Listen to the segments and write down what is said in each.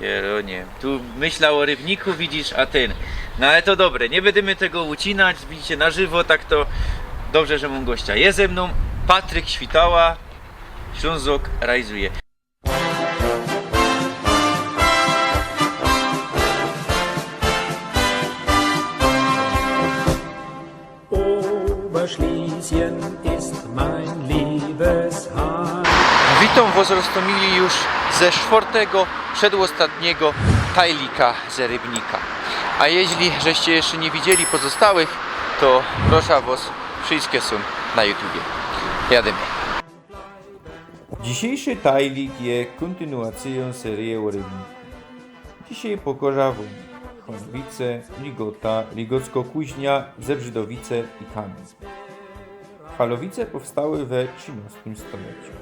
Jeronie, tu myślał o rybniku, widzisz, a ten. No ale to dobre, nie będziemy tego ucinać, widzicie na żywo, tak to dobrze, że mam gościa. Jest ze mną Patryk Świtała, Ślązok realizuje. Oberschlesien ist mein Liebesheim. Witam was Rostomili już ze czwartego, przedostatniego tajlika ze rybnika. A jeśli żeście jeszcze nie widzieli pozostałych, to proszę was, wszystkie są na YouTubie. Jademy. Dzisiejszy tajlik jest kontynuacją serii o rybniku. Dzisiaj pokorza Chorwice, Ligota, Ligocko-Kuźnia, Zebrzydowice i Kamień. Chwalowice powstały we XIII stuleciu.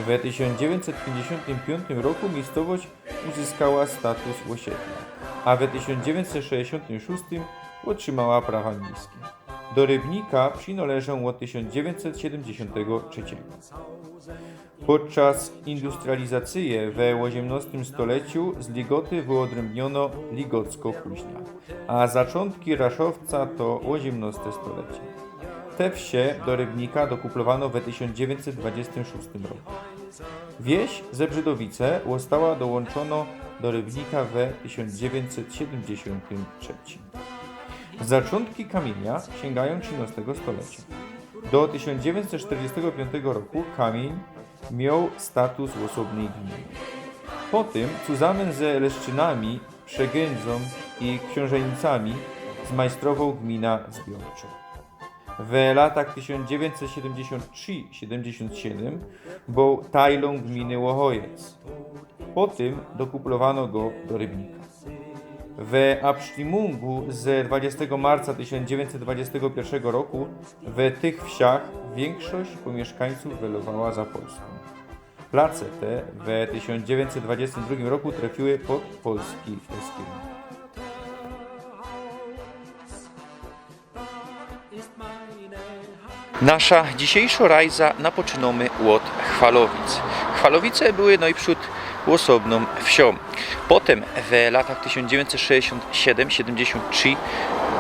W 1955 roku miejscowość uzyskała status osiedla, a w 1966 otrzymała prawa miejskie. Do Rybnika przynależą od 1973. Podczas industrializacji w XVIII stuleciu z Ligoty wyodrębniono Ligocko-Kuźnia, a zaczątki Raszowca to XVIII stulecie. Te wsie do Rybnika dokuplowano w 1926 roku. Wieś Zebrzydowice została dołączona do Rybnika w 1973. Zaczątki Kamienia sięgają XIII stulecia. Do 1945 roku Kamień miał status osobnej gminy. Potem, zusammen ze Leszczynami, Przegędzą i Książenicami zmajstrował gmina zbiorcza. W latach 1973-77 był tajlą gminy Łochojec. Potem dokuplowano go do Rybnika. W Abstimmung z 20 marca 1921 roku w tych wsiach większość mieszkańców wylowała za Polską. Place te w 1922 roku trafiły pod polski eskrim. Nasza dzisiejsza rajza napoczynamy od Chwalowic. Chwalowice były najprzód osobną wsią. Potem w latach 1967-73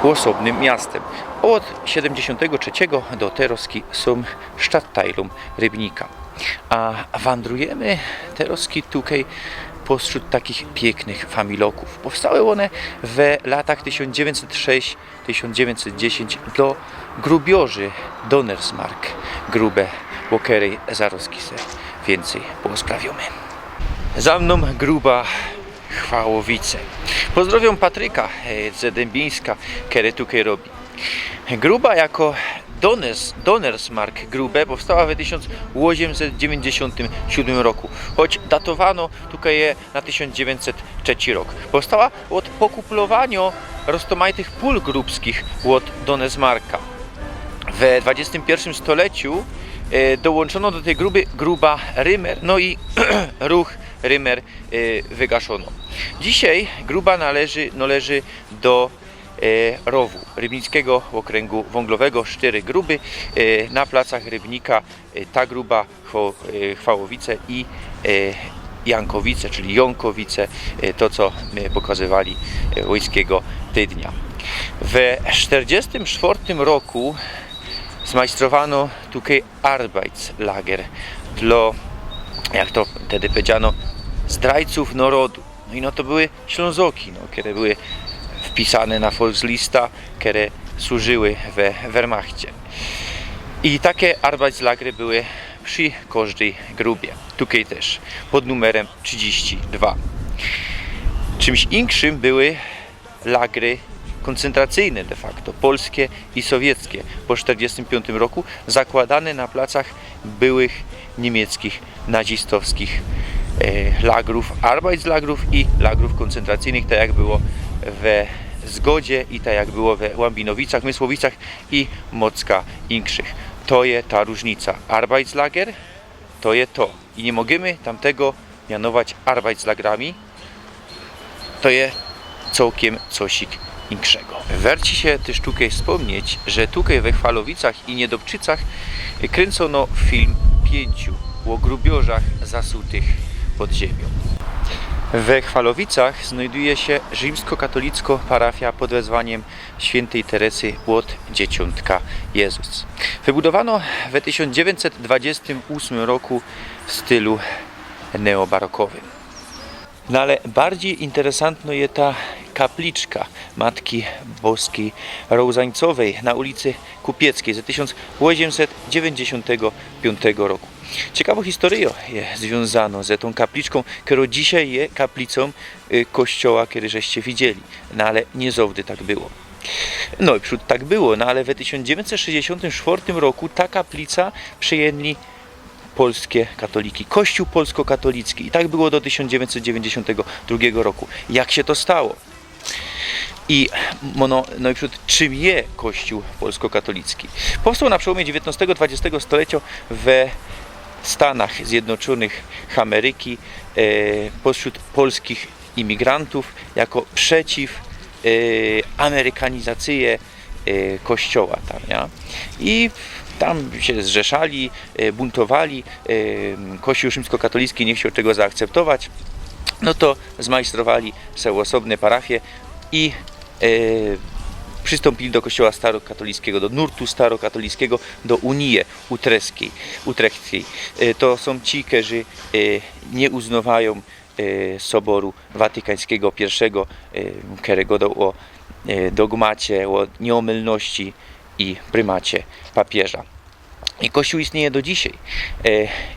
osobnym miastem. Od 1973 do Teroski są Stadtteilum Rybnika. A wandrujemy Teroski tutaj pośród takich pięknych familoków. Powstały one w latach 1906-1910 do grubiorzy Donnersmark, grube łokerej zaroskise. Więcej posprawiamy. Za mną gruba Chwałowice. Pozdrowiam Patryka z Dębińska, który tutaj robi. Gruba jako Donnersmark grube powstała w 1897 roku, choć datowano tutaj je na 1903 rok. Powstała od pokuplowania roztomajtych pól grubskich od Donnersmarka. W XXI stuleciu dołączono do tej gruby gruba Rymer, no i ruch Rymer wygaszono. Dzisiaj gruba należy do rowu Rybnickiego Okręgu Wąglowego, 4 gruby na placach Rybnika, ta gruba, Chwałowice i Jankowice, czyli Jąkowice, to co pokazywali Łojskiego Tydnia. W 1944 roku zmajstrowano tutaj Arbeitslager dla, jak to wtedy powiedziano, zdrajców narodu. No i no to były Ślązoki, które były wpisane na Volkslista, które służyły we Wehrmachcie. I takie Arbeitslagry były przy każdej grubie. Tutaj też pod numerem 32. Czymś inkszym były lagry koncentracyjne de facto, polskie i sowieckie, po 1945 roku zakładane na placach byłych niemieckich nazistowskich lagrów, Arbeitslagrów i lagrów koncentracyjnych, tak jak było w Zgodzie i tak jak było we Łambinowicach, Mysłowicach i Mocka Inkrzych. To jest ta różnica. Arbeitslager to jest to. I nie możemy tamtego mianować Arbeitslagrami. To jest całkiem cosik inkszego. Warci się też tutaj wspomnieć, że tutaj we Chwalowicach i Niedobczycach kręcono film 5 o grubiorzach zasutych pod ziemią. We Chwalowicach znajduje się rzymskokatolicka parafia pod wezwaniem świętej Teresy od Dzieciątka Jezus. Wybudowano w 1928 roku w stylu neobarokowym. No ale bardziej interesantna jest ta kapliczka Matki Boskiej Różańcowej na ulicy Kupieckiej z 1895 roku. Ciekawą historię jest związano z tą kapliczką, która dzisiaj jest kaplicą kościoła, który żeście widzieli. No ale nie zawsze tak było. No i przód tak było, no ale w 1964 roku ta kaplica przyjęli polskie katoliki, Kościół polsko-katolicki i tak było do 1992 roku. Jak się to stało? I czym jest Kościół polsko-katolicki? Powstał na przełomie XIX-XX stulecia w Stanach Zjednoczonych Ameryki pośród polskich imigrantów jako przeciw amerykanizacji kościoła tam, ja? I tam się zrzeszali, buntowali, Kościół rzymskokatolicki nie chciał tego zaakceptować, no to zmajstrowali sobie osobne parafie i przystąpili do kościoła starokatolickiego, do nurtu starokatolickiego, do Unii Utrechskiej. To są ci, którzy nie uznawają Soboru Watykańskiego I, którego o dogmacie, o nieomylności i prymacie papieża. I Kościół istnieje do dzisiaj.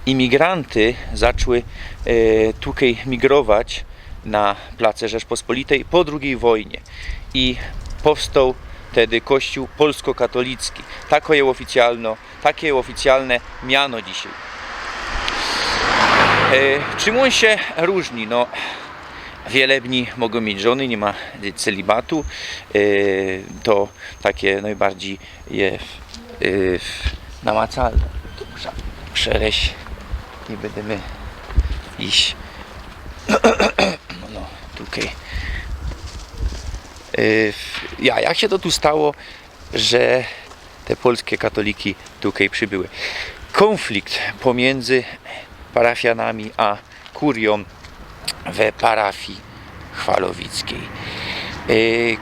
Imigranty zaczęły tutaj migrować na place Rzeczpospolitej po II wojnie i powstał wtedy Kościół polsko-katolicki. Takie oficjalne miano dzisiaj. Czym on się różni? No, wielebni mogą mieć żony, nie ma celibatu. To takie najbardziej jest namacalne. Muszę przereść i będziemy iść. No, tutaj. Jak się to tu stało, że te polskie katoliki tutaj przybyły? Konflikt pomiędzy parafianami a kurią w parafii chwalowickiej.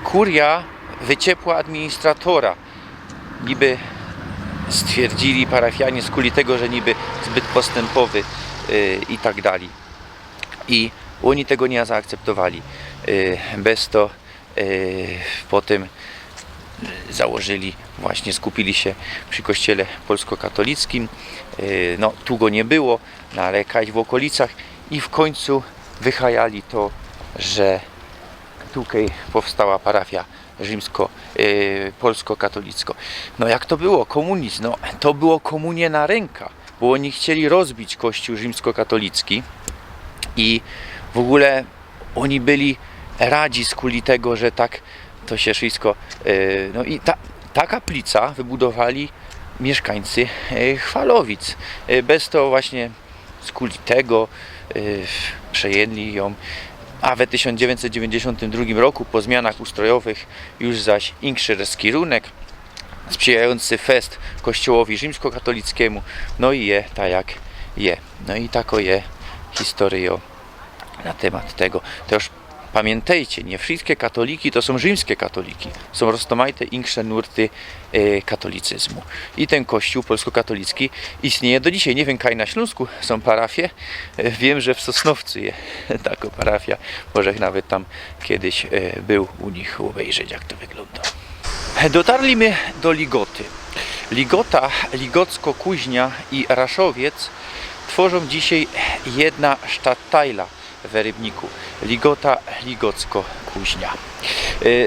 Kuria wyciepła administratora. Niby stwierdzili parafianie z kuli tego, że niby zbyt postępowy i tak dalej. I oni tego nie zaakceptowali. Bez to potem założyli, właśnie skupili się przy kościele polsko-katolickim. No, tu go nie było, no, ale jakaś w okolicach i w końcu wychajali to, że tutaj powstała parafia polsko-katolicka. No jak to było? Komunizm. No, to było komunie na rękę, bo oni chcieli rozbić Kościół rzymskokatolicki i w ogóle oni byli radzi z kuli tego, że tak to się wszystko... No i ta kaplica wybudowali mieszkańcy Chwalowic. Bez to właśnie z kuli tego przejęli ją, a w 1992 roku po zmianach ustrojowych już zaś inszy kierunek sprzyjający fest kościołowi rzymskokatolickiemu, no i je tak jak je. No i tako je historia na temat tego. Też pamiętajcie, nie wszystkie katoliki to są rzymskie katoliki. Są rozmaite inne nurty katolicyzmu. I ten kościół polsko-katolicki istnieje do dzisiaj. Nie wiem, kaj na Śląsku są parafie. Wiem, że w Sosnowcu jest taka parafia. Może nawet tam kiedyś był u nich obejrzeć, jak to wygląda. Dotarliśmy do Ligoty. Ligota, Ligocko-Kuźnia i Raszowiec tworzą dzisiaj jedna stadtteila w Rybniku. Ligota, Ligocko-Kuźnia.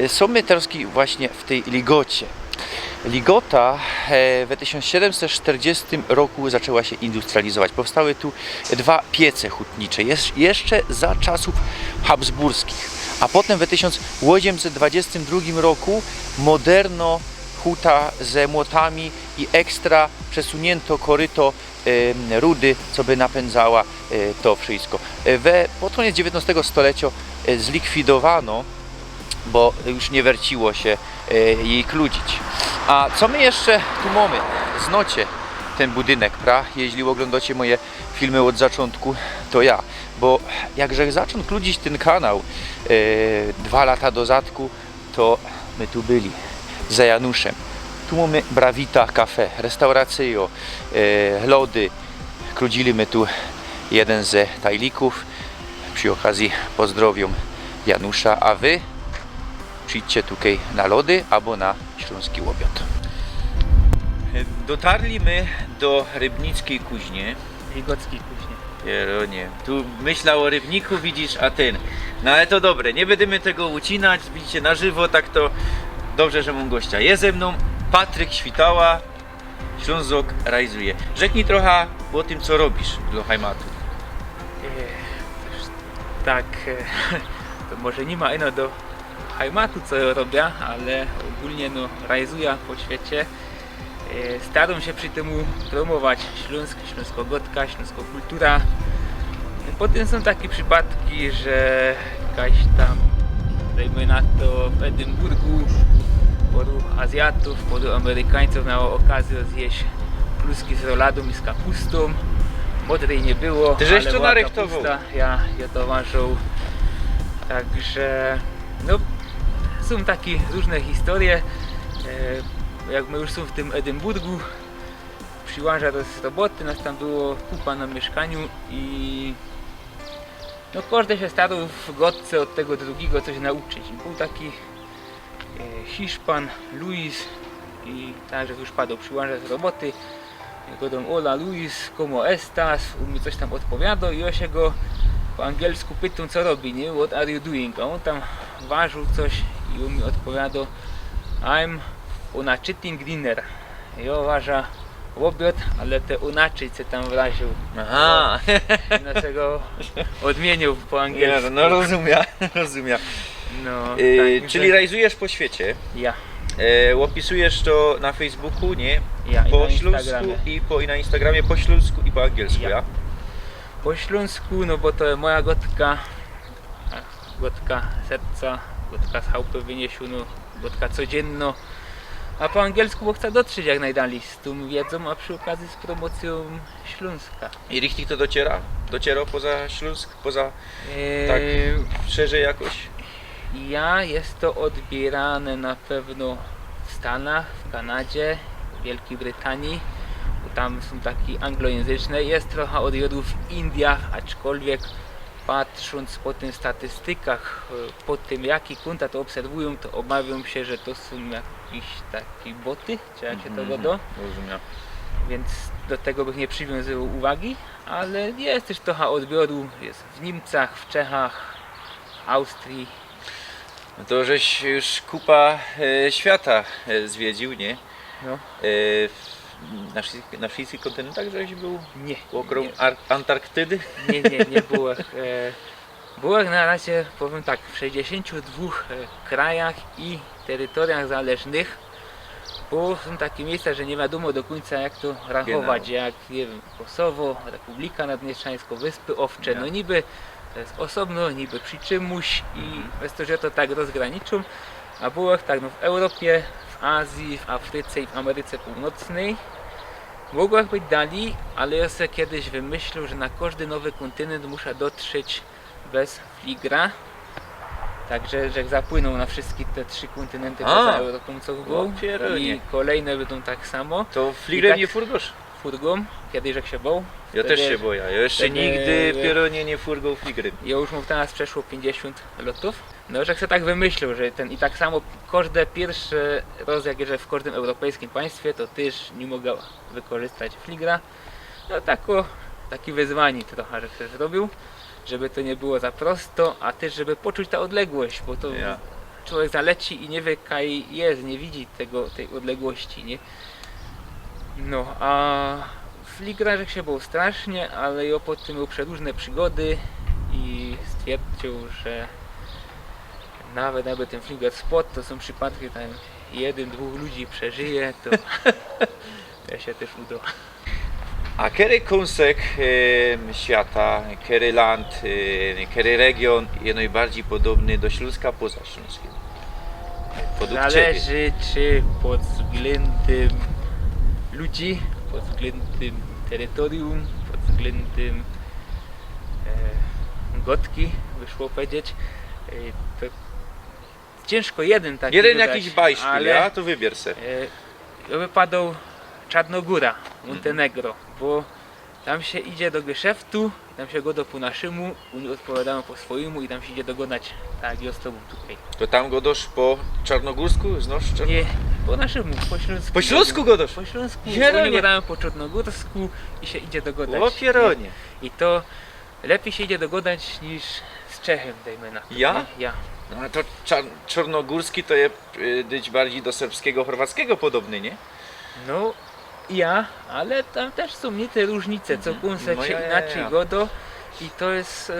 Są my teraz właśnie w tej Ligocie. Ligota w 1740 roku zaczęła się industrializować. Powstały tu dwa piece hutnicze, jeszcze za czasów habsburskich. A potem w 1822 roku moderno huta ze młotami i ekstra przesunięto koryto rudy, co by napędzała to wszystko. Pod koniec XIX stulecia zlikwidowano, bo już nie werciło się jej kludzić. A co my jeszcze tu mamy? Znocie, ten budynek, jeśli oglądacie moje filmy od zaczątku, to ja, bo jakże zaczął kludzić ten kanał 2 lata do zadku, to my tu byli za Januszem. Tu mamy Brawita Cafe, restaurację, lody. Kludzili my tu jeden ze tajlików. Przy okazji pozdrowiam Janusza, a wy przyjdźcie tutaj na lody albo na śląski łobiot. Dotarli my do Rybnickiej Kuźnie. Wigockiej Kuźnie. Pieronie, tu myślał o rybniku, widzisz, a ten. No ale to dobre, nie będziemy tego ucinać, widzicie na żywo, tak to dobrze, że mam gościa. Jest ze mną Patryk Świtała, Ślązok realizuje. Rzeknij trochę o tym, co robisz dla Heimatu. Tak, to może nie ma ino do Heimatu, co ja robię, ale ogólnie no, realizuję po świecie. Staram się przy tym promować Śląsk, śląskogotka, śląskokultura. Potem są takie przypadki, że jakaś tam, dajmy na to w Edynburgu, paru Azjatów, paru Amerykańców miało okazję zjeść kluski z roladą i z kapustą. Modrej nie było, Ty żeś ale to była narychtował. kapusta, ja to ważył. Także no, są takie różne historie. Jak my już są w tym Edynburgu, przyłaża to z roboty, nas tam było kupa na mieszkaniu i no każdy się starał w godce od tego drugiego coś nauczyć. Był taki Hiszpan, Luis i także już padł, przyłaża z roboty. Go dom Ola, Luis, como estas? On mi coś tam odpowiadał i ja się go po angielsku pytam, co robi, nie? What are you doing? A on tam ważył coś i on mi odpowiadał I'm on a cheating dinner. Ja uważa łobiot, ale te unaczyć se tam wraził. Aha. Dlaczego odmienił po angielsku. No rozumiem. No, tak, Czyli realizujesz po świecie, ja opisujesz to na Facebooku, nie? i Po na śląsku Instagramie. i na Instagramie, po śląsku i po angielsku, Ja. ja? Po śląsku, no bo to jest moja gotka, gotka serca, gotka z chałupy wyniesiu, no, gotka codzienno. A po angielsku bo chcę dotrzeć jak najdalej z tą wiedzą, a przy okazji z promocją Śląska. I richtig to dociera poza Śląsk, poza tak szerzej jakoś? Ja jest to odbierane na pewno w Stanach, w Kanadzie, w Wielkiej Brytanii, bo tam są takie anglojęzyczne. Jest trochę odwiodów w Indiach, aczkolwiek patrząc po tych statystykach, po tym jaki konta to obserwują, to obawiam się, że to są jakieś takie boty, czy jak się to godo. Rozumiem. Więc do tego bych nie przywiązywał uwagi, ale jest też trochę odbioru, jest w Niemcach, w Czechach, Austrii. No to żeś już kupa świata zwiedził, nie? No. Na wszystkich kontynentach żeś był? Nie, Okrąg Antarktydy? nie byłem. Byłem na razie, powiem tak, w 62 krajach i terytoriach zależnych, bo są takie miejsca, że nie wiadomo do końca jak to rachować, jak nie wiem, Kosowo, Republika Naddniestrzańska, Wyspy Owcze, Ja. no niby to jest osobno, niby przy czymś i przez to, że to tak rozgraniczą, a byłem tak no, w Europie, w Azji, w Afryce i w Ameryce Północnej. Mogłem być dalej, ale ja sobie kiedyś wymyślił, że na każdy nowy kontynent muszę dotrzeć bez fligra. Także, że jak zapłynął na wszystkie te 3 kontynenty poza Europą, co był, i kolejne będą tak samo. To fligrem tak- nie furgosz? Furgą, kiedyś jak się bał. Ja wtedy- też się boję. Ja jeszcze wtedy- nigdy pieronie nie furgał fligrem. Ja już mu teraz przeszło 50 lotów. No już jak sobie tak wymyślił, że ten i tak samo każde pierwszy raz jak jeżdżę w każdym europejskim państwie, to też nie mogę wykorzystać fligra. No taki wyzwanie trochę, że się zrobił, żeby to nie było za prosto, a też żeby poczuć tę odległość, bo to Ja. człowiek zaleci i nie wie kaj jest, nie widzi tej odległości, nie? No a fligra że się bał strasznie, ale ja po tym miał przeróżne przygody i stwierdził, że nawet ten fliger spot to są przypadki tam 1-2 ludzi przeżyje, to ja się też uda. A który kąsek świata, który land, który region jest najbardziej podobny do Śląska poza Śląskiem? Podług Ciebie. Zależy czy pod względem ludzi, pod względem terytorium, pod względem gotki, wyszło powiedzieć. To ciężko jeden taki Jeden dodać, jakiś bajszpil, ale ja to wybier se. wypadał Czarnogóra, Montenegro, bo tam się idzie do geszeftu, tam się goda po naszemu, oni odpowiadają po swojemu i tam się idzie dogodać tak jak z tobą tutaj. To tam godosz po czarnogórsku? Znosz Nie, po naszemu, po śląsku. Po śląsku godosz? Po śląsku, Pieronie. oni gadają po czarnogórsku i się idzie dogodać. O pieronie. I to lepiej się idzie dogodać niż z Czechem, dajmy na to. Ja? Nie? Ja. No a to czarnogórski to jest być bardziej do serbskiego, chorwackiego podobny, nie? No, ja, ale tam też są nie te różnice, co kunse No się ja. inaczej godo i to jest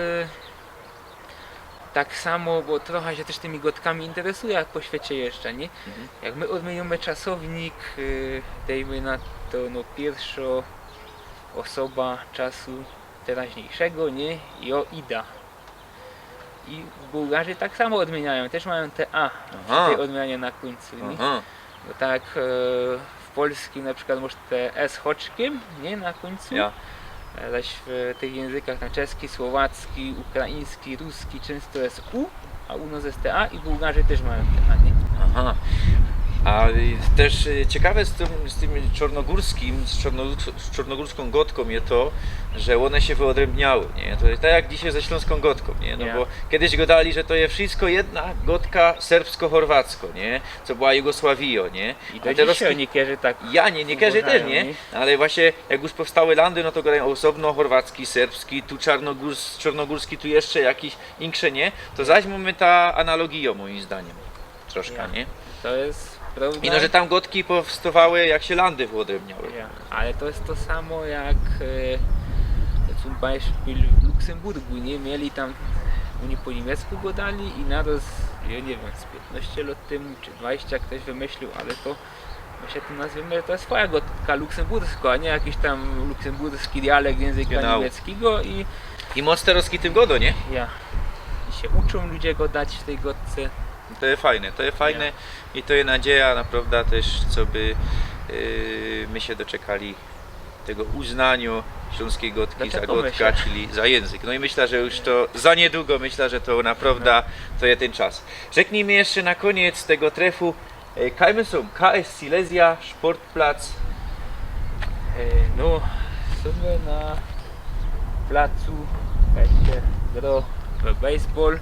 tak samo, bo trochę się też tymi gotkami interesuje, jak po świecie jeszcze, nie? Jak my odmieniamy czasownik, dajmy na to no pierwsza osoba czasu teraźniejszego, nie? Ida. I Bułgarzy tak samo odmieniają, też mają te A Aha. w tej odmianie na końcu, nie? Aha. Bo tak w polskim na przykład masz te S hoczkiem, nie, na końcu. Ja. Zaś w tych językach na czeski, słowacki, ukraiński, ruski często jest U, a u nas jest te A i Bułgarzy też mają te A, nie? Aha. A też ciekawe z tym czarnogórskim, z czarnogórską gotką jest to, że one się wyodrębniały, nie? To jest tak jak dzisiaj ze śląską gotką, nie? No Ja. bo kiedyś gadali, że to jest wszystko jedna gotka serbsko-chorwacko, nie? Co była Jugosławio, nie? I A do teraz dzisiaj niektórzy tak ja nie każdy też, uważają, nie? Ale właśnie jak już powstały landy, no to gadają osobno chorwacki, serbski, tu czarnogórski, tu jeszcze jakiś insze, nie? To zaś mamy ta analogia moim zdaniem. Troszkę, Ja. nie? To jest prawda. I no, że tam gotki powstawały jak się landy wyodrębniały. Ja. Ale to jest to samo jak zum Beispiel w Luksemburgu, nie? Mieli tam, oni po niemiecku godali i naraz, ja nie wiem, z 15 lat temu czy 20 ktoś wymyślił, ale to my się to nazwiemy, to jest swoja gotka luksemburska, a nie jakiś tam luksemburski dialekt języka Genau. niemieckiego I Monsterowski tym godo, nie? i się uczą ludzie godać w tej godce. To jest fajne i to jest nadzieja naprawdę też, co by my się doczekali tego uznania śląskiej gotki za Dlaczego gotka, myślę? czyli za język. No i myślę, że już to za niedługo, myślę, że to naprawdę to jest ten czas. Rzeknij mi jeszcze na koniec tego trefu, kajmy są KS Silesia, Sportplatz. No, sobie na placu, jak się gra w baseball,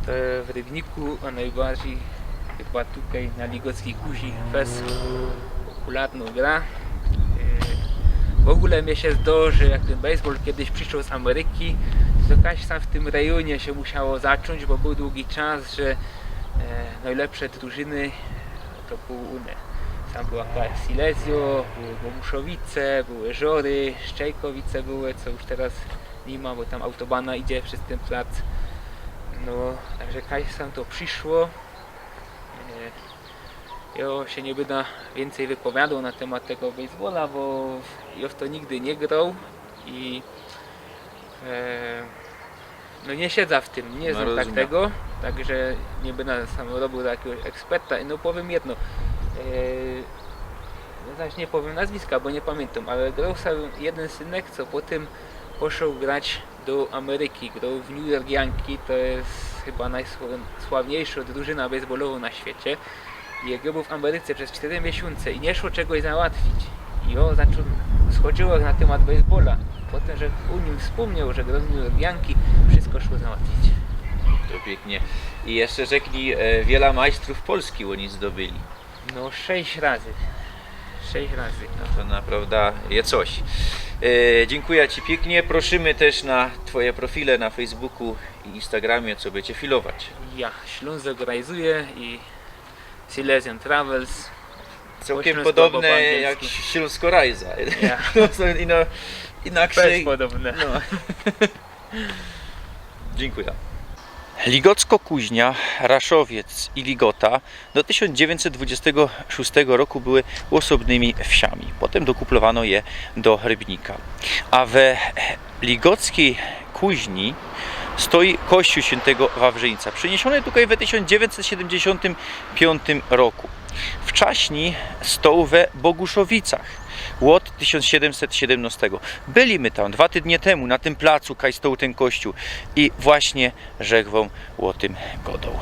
to w Rybniku, a najbardziej chyba tutaj na Ligockiej Kuzi fest popularną gra. W ogóle mnie się zdarzy, jak ten baseball kiedyś przyszedł z Ameryki, to jakaś tam w tym rejonie się musiało zacząć, bo był długi czas, że najlepsze drużyny to były one. Tam była KS Silesio, były Bomuszowice, były Żory, Szczejkowice były, co już teraz nie ma, bo tam autobana idzie przez ten plac. No, także jakaś tam to przyszło. Ja się nie będę więcej wypowiadał na temat tego baseballa, bo ja w to nigdy nie grał i no nie siedzę w tym, nie No, znam tak rozumiem. tego, także nie będę sam robił do jakiegoś eksperta. No powiem jedno, zaś nie powiem nazwiska, bo nie pamiętam, ale grał sobie jeden synek, co potem poszedł grać do Ameryki, grał w New York Yankee, to jest chyba najsławniejsza drużyna baseballowa na świecie. I jak był w Ameryce przez 4 miesiące i nie szło czegoś załatwić. I on schodziło na temat baseballa. Potem, że u nim wspomniał, że grał w New York Yankee, wszystko szło załatwić. To pięknie. I jeszcze rzeknij, wiele majstrów Polski oni zdobyli. No 6 razy. 6 razy. No to naprawdę jest coś. Dziękuję Ci pięknie. Prosimy też na Twoje profile na Facebooku i Instagramie, co będziecie filować. Ja Śląsk organizuję i Silesian Travels. Całkiem Śląsko, podobne po jak angielsku. Śląsko-Rajza. Ja. No, są inaczej. Też podobne. No. Dziękuję. Ligocko-Kuźnia, Raszowiec i Ligota do 1926 roku były osobnymi wsiami. Potem dokuplowano je do Rybnika. A we Ligockiej Kuźni stoi kościół świętego Wawrzyńca, przeniesiony tutaj w 1975 roku. Wcześniej stał we Boguszowicach. od 1717. Byliśmy tam 2 tygodnie temu na tym placu, kaj stał ten kościół i właśnie rzekł wam o tym godą.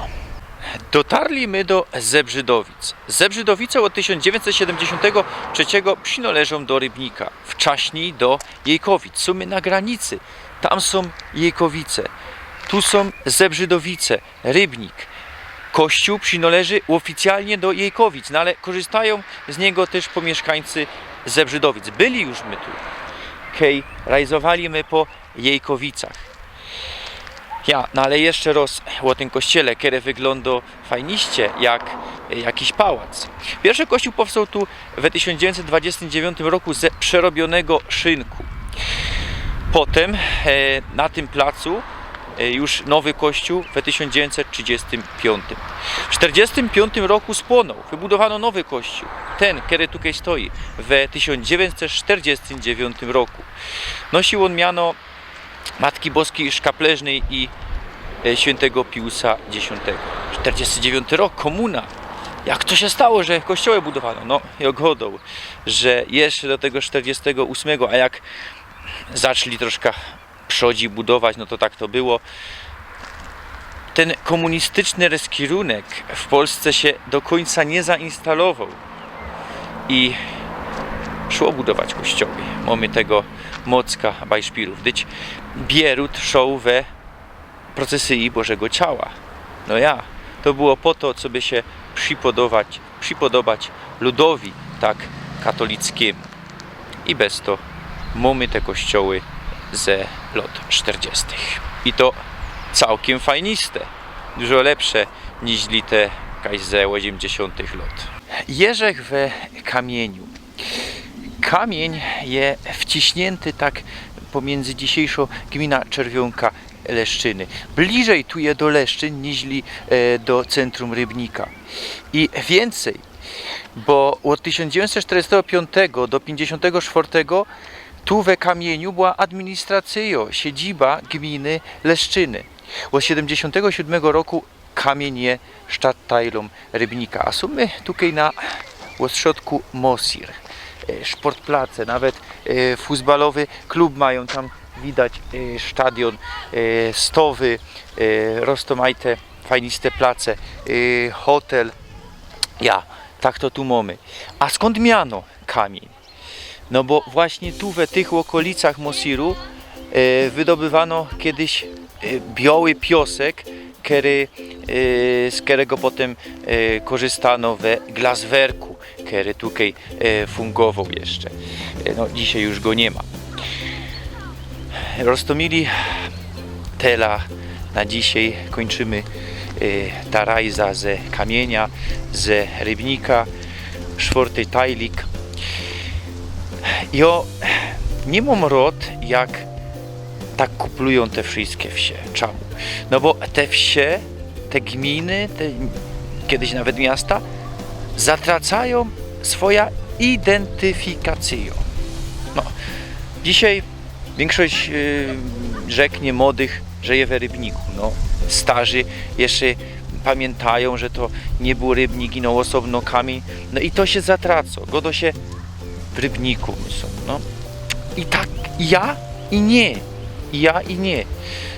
Dotarliśmy do Zebrzydowic. Zebrzydowice od 1973 przynależą do Rybnika, wcześniej do Jejkowic. Są my na granicy, tam są Jejkowice, tu są Zebrzydowice, Rybnik. Kościół przynależy oficjalnie do Jejkowic, no ale korzystają z niego też mieszkańcy Zebrzydowic. Byli już my tu, hej, realizowaliśmy po Jejkowicach. Ja, no ale jeszcze raz o tym kościele, który wygląda fajniście, jak jakiś pałac. Pierwszy kościół powstał tu w 1929 roku ze przerobionego szynku. Potem na tym placu już nowy kościół w 1935. W 1945 roku spłonął, wybudowano nowy kościół, ten, który tutaj stoi, w 1949 roku. Nosił on miano Matki Boskiej Szkapleżnej i świętego Piusa X. 49 rok, komuna. Jak to się stało, że kościoły budowano? No, jak godą, że jeszcze do tego 48, a jak zaczęli troszkę przodzi budować, no to tak to było. Ten komunistyczny rozkierunek w Polsce się do końca nie zainstalował i szło budować kościoły. Mamy tego mocka bajszpirów. Dyć Bierut szł we procesji Bożego Ciała. No ja, to było po to, co by się przypodobać ludowi tak katolickiemu. I bez to mamy te kościoły ze lat 40. I to całkiem fajniste. Dużo lepsze niż te ze 80 lat. Jerzech we kamieniu. Kamień jest wciśnięty tak pomiędzy dzisiejszą gmina Czerwionka Leszczyny. Bliżej tu jest do Leszczyn niż do centrum Rybnika. I więcej, bo od 1945 do 1954 tu we kamieniu była administracja, siedziba gminy Leszczyny. Od 1977 roku kamień jest stadtteilem Rybnika. A są my tutaj na ośrodku Mosir. Sportplace, nawet futbalowy klub mają, tam widać stadion, stowy, roztomajte, fajniste place, hotel. Ja, tak to tu mamy. A skąd miano kamień? No bo właśnie tu w tych okolicach Mosiru wydobywano kiedyś biały piosek, z którego potem korzystano we Glaswerku, który tutaj fungował jeszcze. No, dzisiaj już go nie ma. Roztomili tela na dzisiaj. Kończymy ta rajza ze kamienia, ze Rybnika, 4. tajlik. Ja nie mam rad, jak tak kuplują te wszystkie wsie. Czemu? No bo te wsie, te gminy, kiedyś nawet miasta, zatracają swoją identyfikację. No, dzisiaj większość rzeknie młodych żyje w Rybniku. No, starzy jeszcze pamiętają, że to nie był Rybnik, no osobno kamień. No i to się zatraca. Godo się w Rybniku są. No. I tak ja i nie. Ja i nie.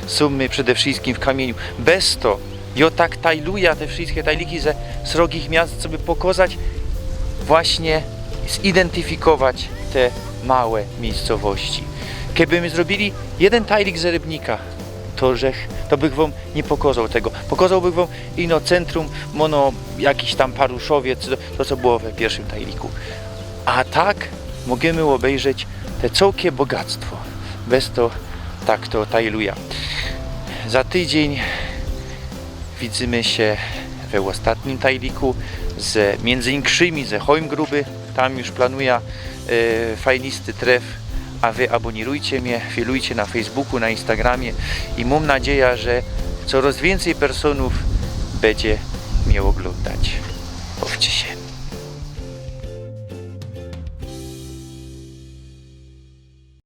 Są my przede wszystkim w kamieniu. Bez to, ja tak tajluję te wszystkie tajliki ze srogich miast, żeby pokazać, właśnie zidentyfikować te małe miejscowości. Gdybyśmy zrobili jeden tajlik z Rybnika, to bych wam nie pokazał tego. Pokazałbym wam ino centrum, jakiś tam Paruszowiec, to co było w pierwszym tajliku. A tak możemy obejrzeć te całkie bogactwo. Bez to tak to tajluję. Za tydzień widzimy się we ostatnim tajliku z Międzyinkrzymi, ze Hojmgruby. Tam już planuję fajnisty tref, a wy abonirujcie mnie, filujcie na Facebooku, na Instagramie i mam nadzieję, że coraz więcej personów będzie mnie oglądać. Bawcie się.